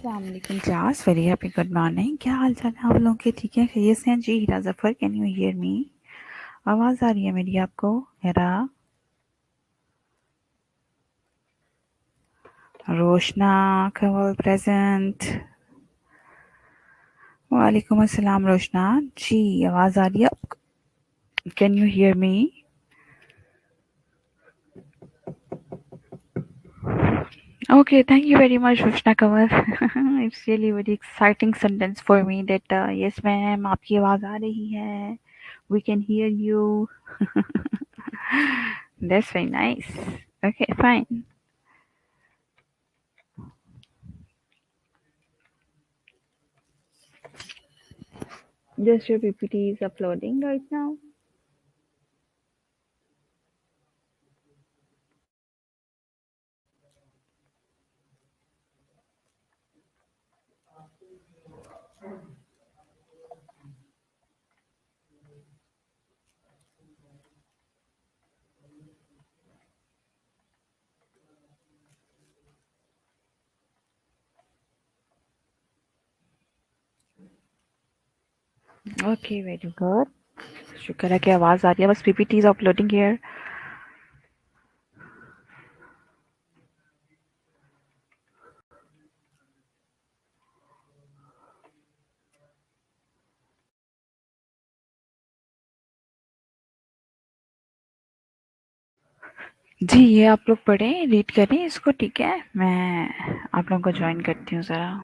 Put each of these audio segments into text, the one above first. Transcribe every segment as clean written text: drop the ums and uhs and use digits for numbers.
अस्सलाम वालेकुम class, very happy good morning. क्या हाल चाल है आप लोगों के? ठीक है, खैरियत से हैं जी? Heera Zafar, can you hear me? आवाज़ आ रही है मेरी आपको? हेरा, रोशना, कमल प्रेजेंट। वालेकुम अस्सलाम रोशना जी, आवाज़ आ रही है आपको? Can you hear me? Okay, thank you very much, Roshna Kanwar. It's really very exciting sentence for me that yes ma'am, आपकी आवाज़ आ रही है. We can hear you. That's very nice. Okay, fine. Just your PPT is uploading right now. Okay, very good. शुक्र है कि आवाज़ आ रही है. बस PPT is uploading here. जी, ये आप लोग पढ़ें, रीड करें इसको, ठीक है? मैं आप लोगों को ज्वाइन करती हूँ ज़रा.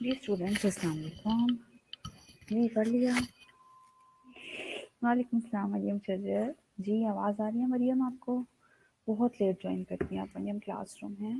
जी स्टूडेंट्स अस्सलाम वालेकुम। जी कर लिया। वालेकुम सलाम मरियम शजर। जी आवाज़ आ रही है मरियम आपको? बहुत लेट ज्वाइन करती हैं आप मरियम, क्लासरूम है।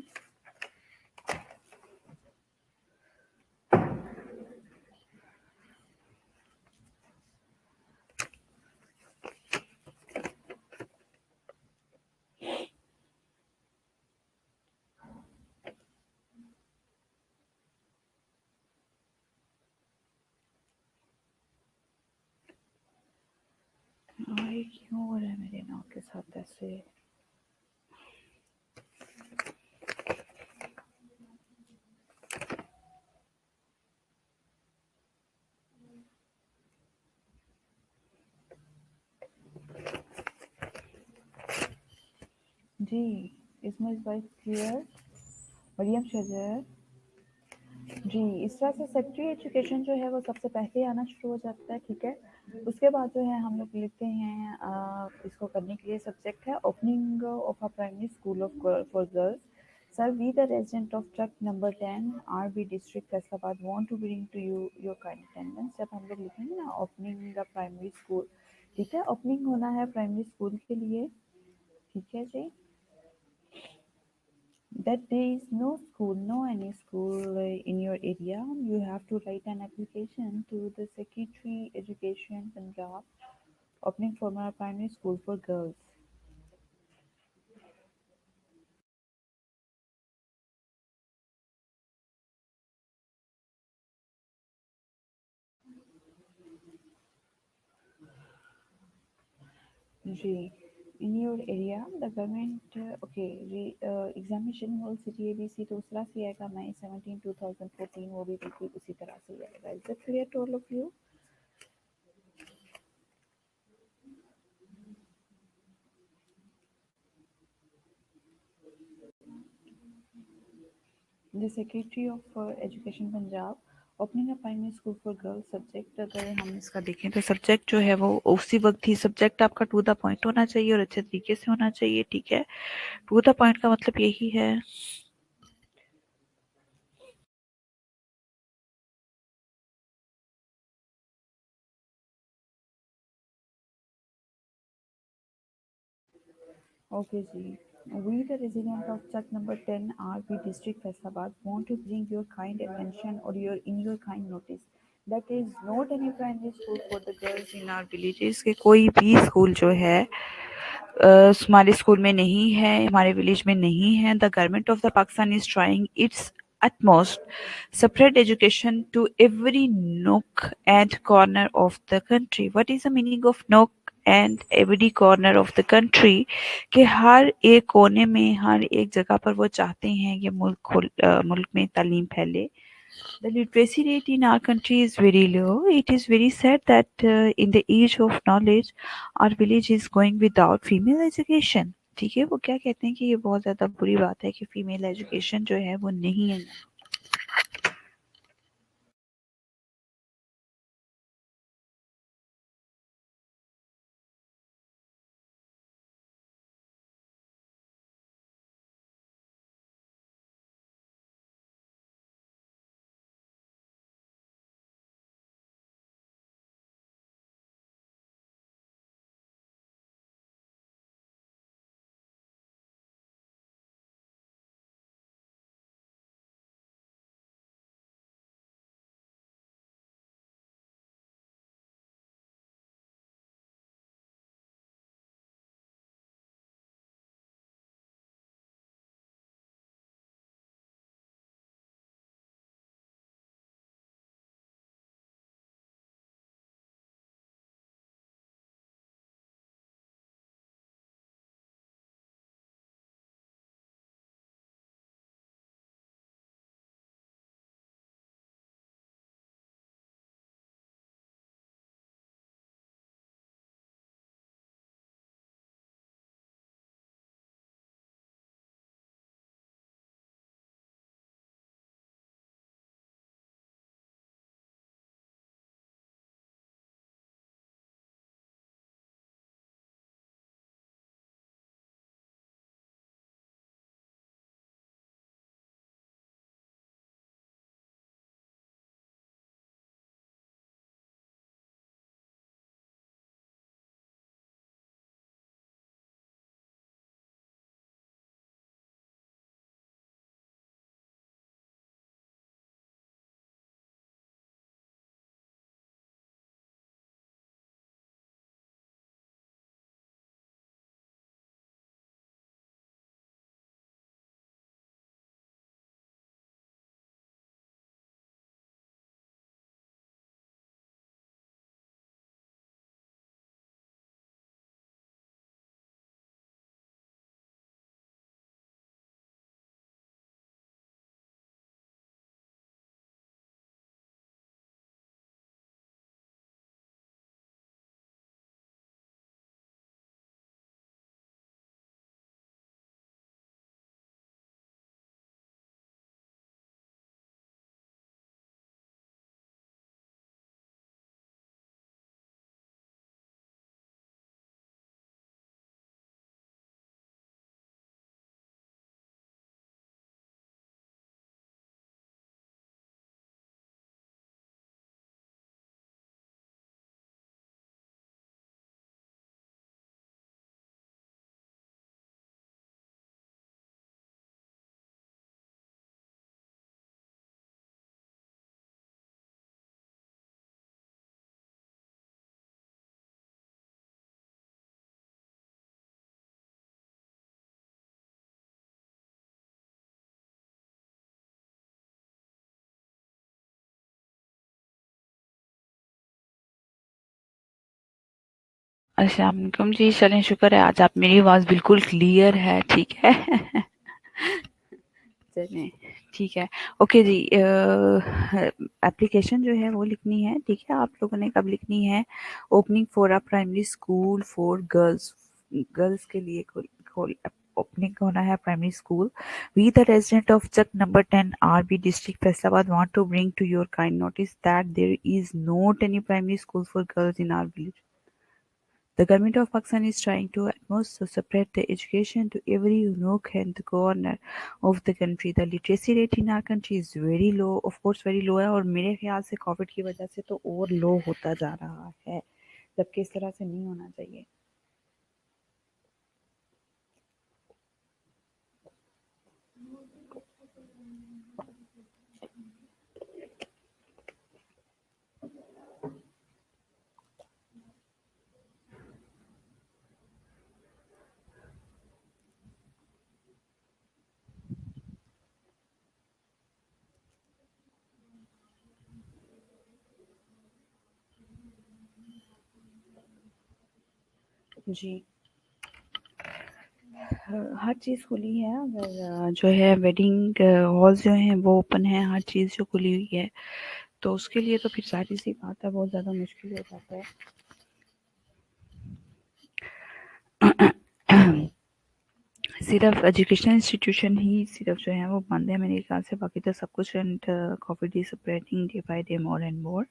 अरे क्यों हो रहा है मेरे नाम के साथ ऐसे? जी इसमें इस बात क्लियर मरियम शजर। जी इस तरह से सेक्रेटरी एजुकेशन जो है वो सबसे पहले आना शुरू हो जाता है, ठीक है। उसके बाद जो है हम लोग लिखते हैं इसको करने के लिए सब्जेक्ट है opening of a primary school of for girls. Sir we the resident of ट्रक number 10 RB district Faisalabad want to bring to you your kind attendance. जब हम लोग लिखेंगे ना ओपनिंग द प्राइमरी स्कूल, ठीक है, ओपनिंग होना है प्राइमरी स्कूल के लिए, ठीक है जी। That there is no school, no any school in your area, you have to write an application to the Secretary Education Punjab opening for a primary school for girls. G. In your area, the government, okay, examination hall city ABC तो उस तरह से आएगा, May 17 2014 वो भी बिल्कुल उसी तरह से आएगा। Is that clear to all of you? The Secretary of Education Punjab opening a primary school for girls subject, अगर हम इसका देखें तो सब्जेक्ट जो है वो उसी वक्त ही सब्जेक्ट आपका टू द पॉइंट होना चाहिए और अच्छे तरीके से होना चाहिए, ठीक है। टू द पॉइंट का मतलब यही है। Okay ji. We the resident of check number 10 RB district Faisalabad want to bring your kind attention or your in your kind notice that is not any primary school for the girls in our villages के कोई भी school जो है हमारे school में नहीं है, हमारे विलेज में नहीं है। The government of the Pakistan is trying it's utmost spread education to every nook and corner of the country. What is the meaning of nook and every corner of the country? कि हर एक कोने में हर एक जगह पर वो चाहते हैं कि मुल्क में तालीम फैले। The literacy rate in our country is very low. It is very sad that in the age of knowledge, our village is going without female education. ठीक है, वो क्या कहते हैं कि ये बहुत ज़्यादा बुरी बात है कि फीमेल एजुकेशन जो है वो नहीं है। अस्सलाम वालेकुम जी। चलें, शुक्र है आज आप मेरी आवाज़ बिल्कुल क्लियर है, ठीक है। चलें, ठीक है। ओके जी, एप्लीकेशन जो है वो लिखनी है, ठीक है। आप लोगों ने कब लिखनी है? Opening for a primary school for girls, girls के लिए खोल ओपनिंग होना है primary school. We the resident of Chak number 10 RB district Faisalabad want to bring to your kind notice that there is not any primary school for girls in our village. The government of Pakistan is trying to utmost to spread the education to every nook and corner of the country. The literacy rate in our country is very low, of course very low है, और मेरे ख्याल से Covid की वजह से तो और लो होता जा रहा है, जबकि इस तरह से नहीं होना चाहिए। जी, हर चीज़ खुली है। अगर जो है वेडिंग हॉल्स जो हैं वो ओपन है, हर चीज़ जो खुली हुई है, तो उसके लिए तो फिर सारी सी बात है, बहुत ज़्यादा मुश्किल हो जाता है। सिर्फ एजुकेशनल इंस्टीट्यूशन ही सिर्फ जो है वो बंद है मेरे ख्याल से, बाकी तो सब कुछ। And Covid is spreading day by day more and more.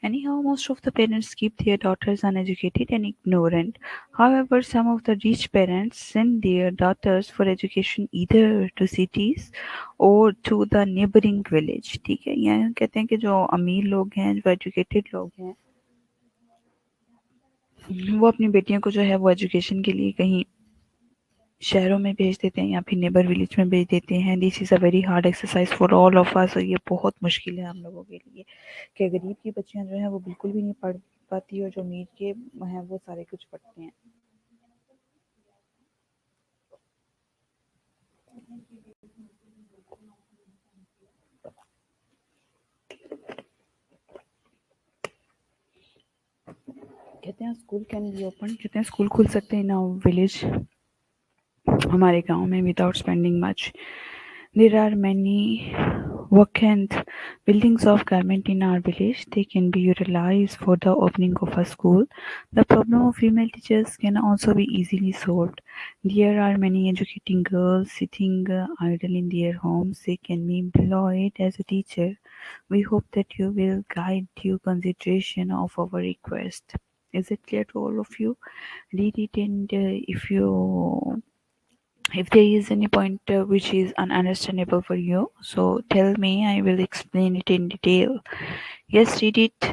Anyhow, most of the parents keep their daughters uneducated and ignorant. However, some of the rich parents send their daughters for education either to cities or to the neighboring village. ठीक है, यहाँ कहते हैं कि जो अमीर लोग हैं, जो एजुकेटेड लोग हैं, वो अपनी बेटियों को जो है वो एजुकेशन के लिए कहीं शहरों में भेज देते हैं या फिर नेबर विलेज में भेज देते हैं। This is a very hard exercise for all of us, और ये बहुत मुश्किल है हम लोगों के लिए कि गरीब की बच्चियां जो हैं वो बिल्कुल भी नहीं पढ़ पाती, और जो अमीर के हैं वो सारे कुछ पढ़ते हैं। कहते हैं स्कूल कैन बी ओपन, कहते हैं स्कूल खुल सकते हैं इन आवर विलेज, हमारे गांव में, without spending much. There are many vacant buildings of government in our village. They can be utilized for the opening of a school. The problem of female teachers can also be easily solved. There are many educating girls sitting idle in their homes. They can be employed as a teacher. We hope that you will guide due consideration of our request. Is it clear to all of you? Read it, and if there is any point which is ununderstandable for you, so tell me, I will explain it in detail. Yes, read it.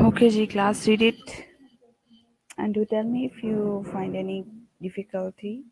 Okay, G class, read it and do tell me if you find any difficulty.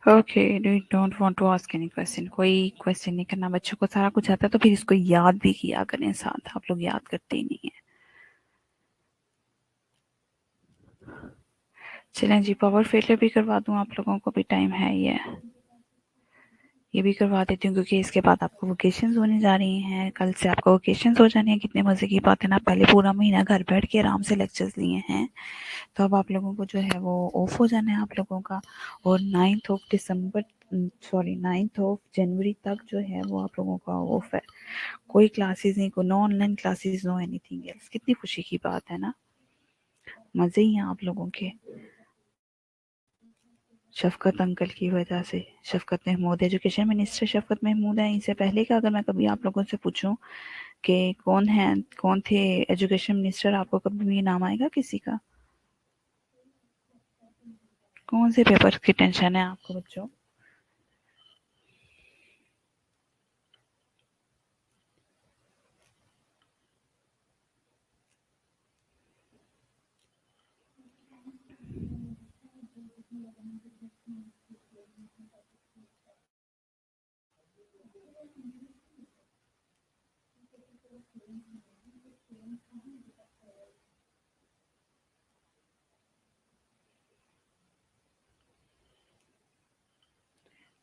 Okay, do don't want to ask any question. कोई question नहीं करना। बच्चों को सारा कुछ आता है तो फिर इसको याद भी किया करें साथ। आप लोग याद करते ही नहीं है। चलें जी, पावर फेलियर भी करवा दूं आप लोगों को भी, टाइम है ये भी करवा देती हूँ, क्योंकि इसके बाद आपको वोकेशंस होने जा रही हैं। कल से आपको वोकेशंस हो जानी है। कितने मज़े की बात है ना। पहले पूरा महीना घर बैठ के आराम से लेक्चर्स लिए हैं, तो अब आप लोगों को जो है वो ऑफ हो जाना है आप लोगों का। और 9 जनवरी तक जो है वो आप लोगों का ऑफ है। कोई क्लासेस नहीं, कोई no online classes, no anything else. कितनी खुशी की बात है ना। मज़े ही हैं आप लोगों के, शफकत अंकल की वजह से। शफकत महमूद, एजुकेशन मिनिस्टर शफकत महमूद है। इनसे पहले का अगर मैं कभी आप लोगों से पूछूं कि कौन थे एजुकेशन मिनिस्टर, आपको कभी भी नाम आएगा किसी का? कौन से पेपर की टेंशन है आपको बच्चों?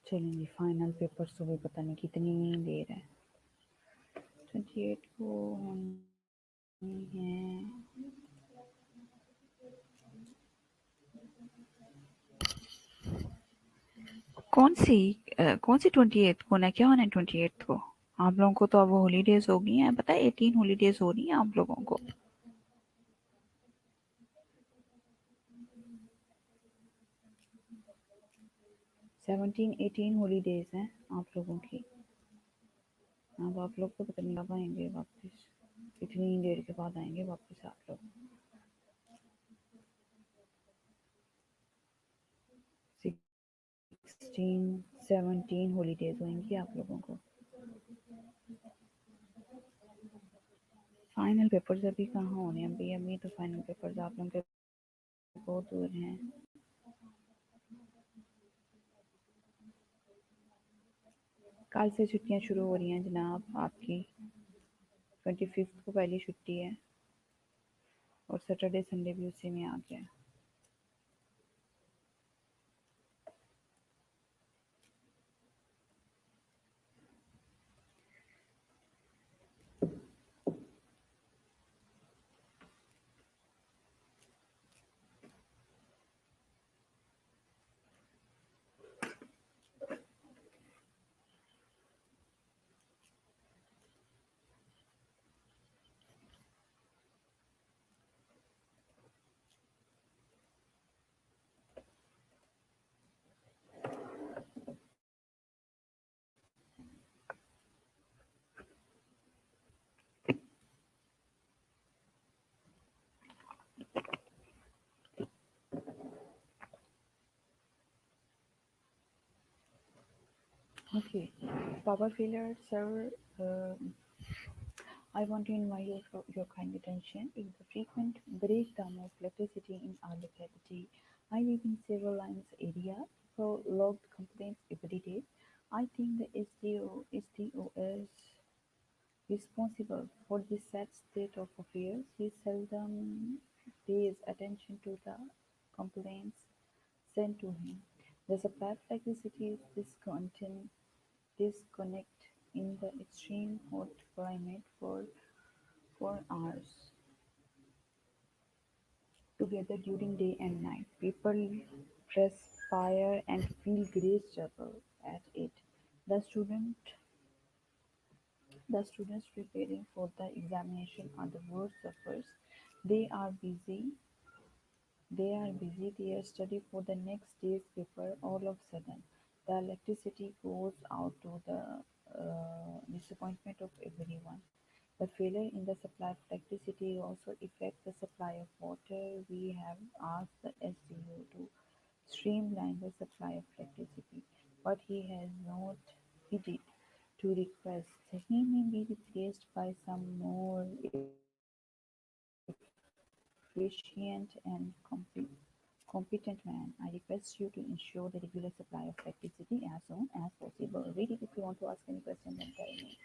चलेंगे, फाइनल पेपर तो भी पता नहीं कितनी देर है। 28 को होनी है। कौन सी 28 को ना, क्या होना है 28 को? आप लोगों को तो अब हॉलीडेज हो गई हैं, पता है 18 हॉलीडेज हो रही हैं आप लोगों को। 17 18 हॉलीडेज हैं आप लोगों की। अब आप लोग तो पता नहीं कब आएंगे वापस। इतनी देर के बाद आएंगे वापस आप लोग। 16 17 हॉलीडेज होंगी आप लोगों को। फाइनल पेपर्स अभी कहाँ होने हैं? अभी अभी तो फाइनल पेपर्स आप लोगों के बहुत दूर हैं। कल से छुट्टियां शुरू हो रही हैं जनाब आपकी। 25 को पहली छुट्टी है, और सैटरडे संडे भी उसी में आ गया। Okay, power failure, sir. I want to invite your kind attention is the frequent breakdown of electricity in our locality. I live in several lines area, so logged complaints every day. I think the SDO is responsible for this sad state of affairs. He seldom pays attention to the complaints sent to him. The supply of electricity is disconnect in the extreme hot climate for hours together during day and night. People perspire and feel great struggle at it. The student the students preparing for the examination are the worst sufferers. They are busy their study for the next day's paper. All of a sudden, the electricity goes out to the disappointment of everyone. The failure in the supply of electricity also affects the supply of water. We have asked the SDU to streamline the supply of electricity, but he has not heeded to request. He may be replaced by some more efficient and competent competent man. I request you to ensure the regular supply of electricity as soon as possible. Read it if you want to ask any question, then tell me.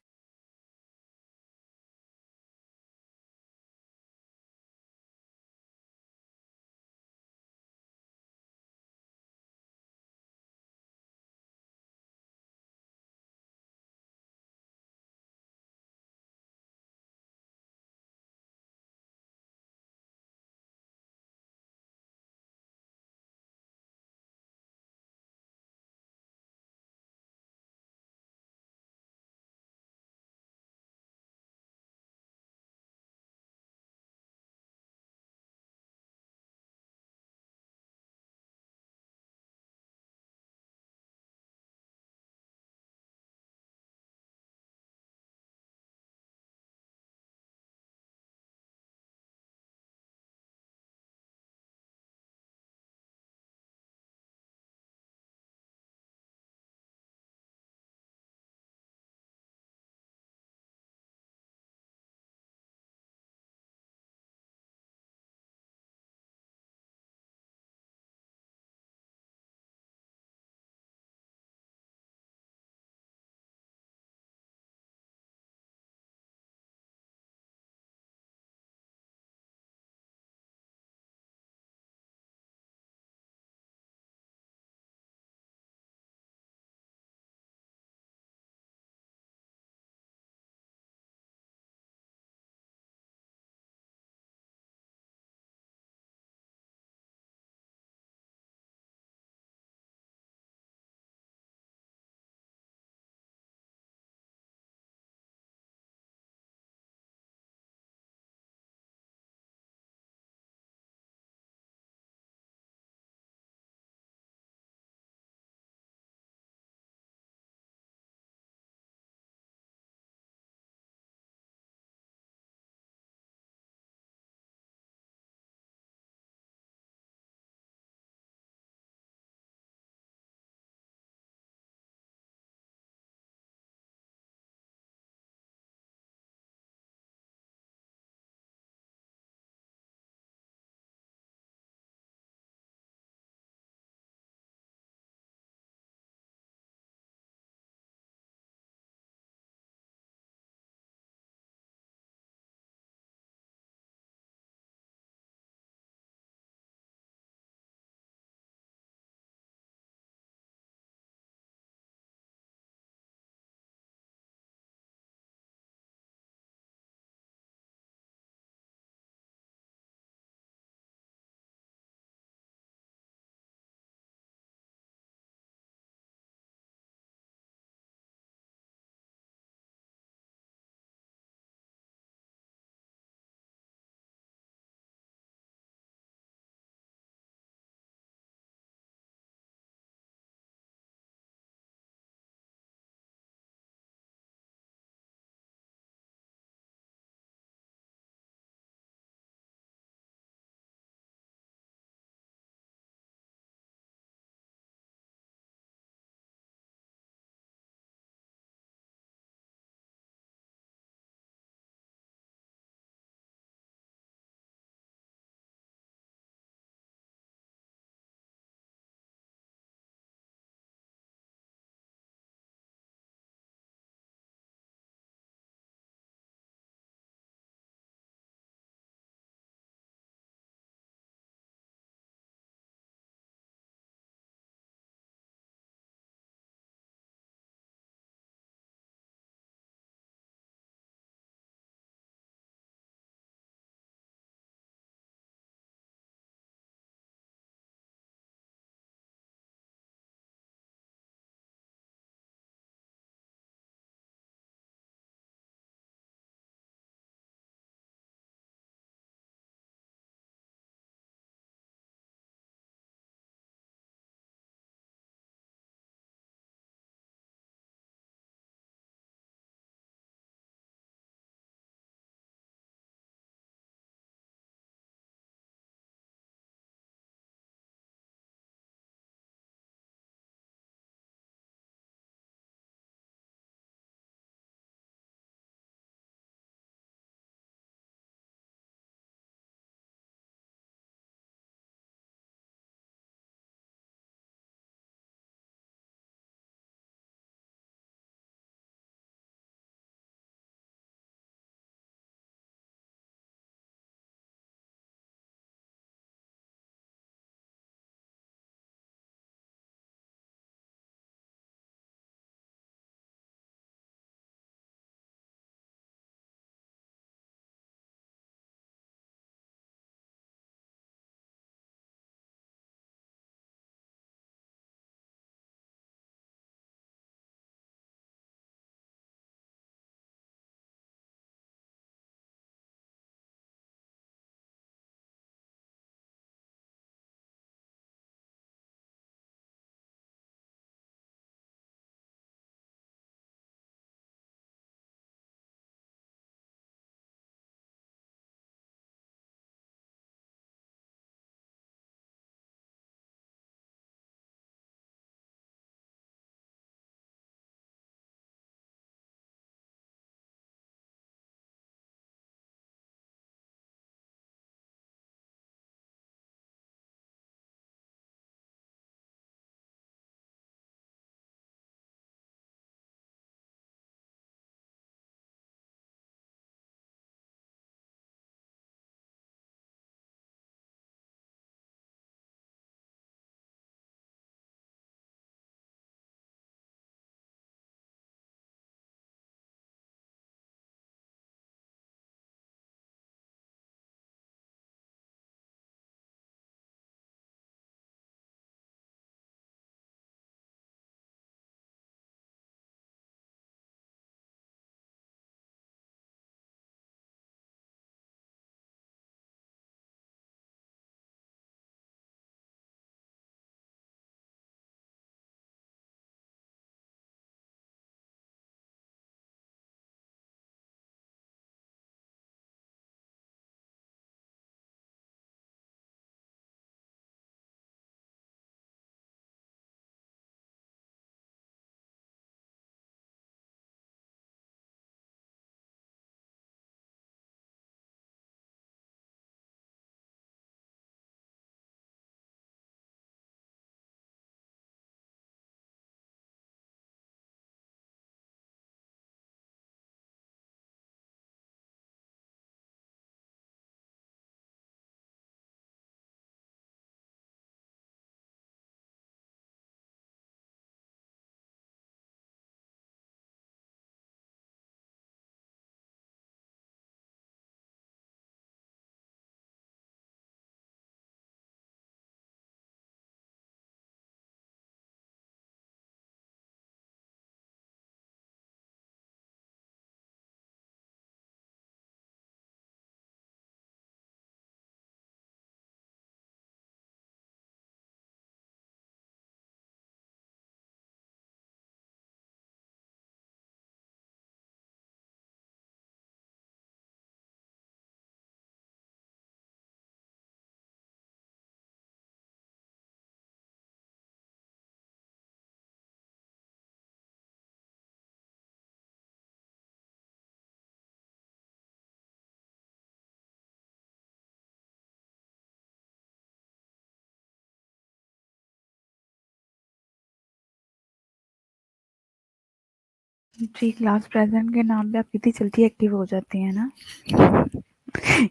Ji, class present के नाम पे आप कितनी जल्दी active हो जाती हैं ना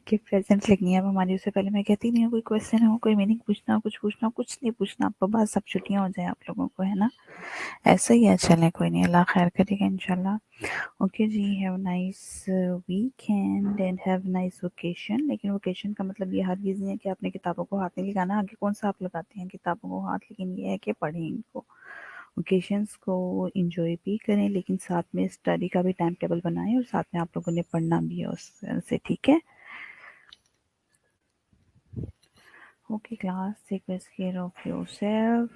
कि प्रेज़ेंट लिखनी है अब हमारी। उससे पहले मैं कहती नहीं हूँ कोई क्वेश्चन हो, कोई मीनिंग पूछना हो, कुछ पूछना हो, कुछ नहीं पूछना आपको, बस सब छुट्टियाँ हो जाए आप लोगों को, है ना। ऐसा ही है, चलें कोई नहीं, अल्लाह खैर करेगा इंशाल्लाह। Okay ji, have nice weekend and have nice vacation. लेकिन वेकेशन का मतलब ये हरगिज़ नहीं है कि आपने किताबों को हाथ नहीं लगाना। आगे कौन सा आप लगाते हैं किताबों को हाथ, लेकिन ये है कि पढ़ें इनको। ओकेशंस को एंजॉय भी करें, लेकिन साथ में स्टडी का भी टाइम टेबल बनाएं और साथ में आप लोगों ने पढ़ना भी है उससे, ठीक है। Okay class, take best care of yourself,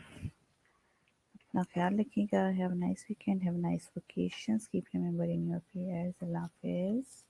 अपना ख्याल रखिएगा। Have nice weekend, have nice vacations, keep remembering your prayers. अल्लाह हाफिज़।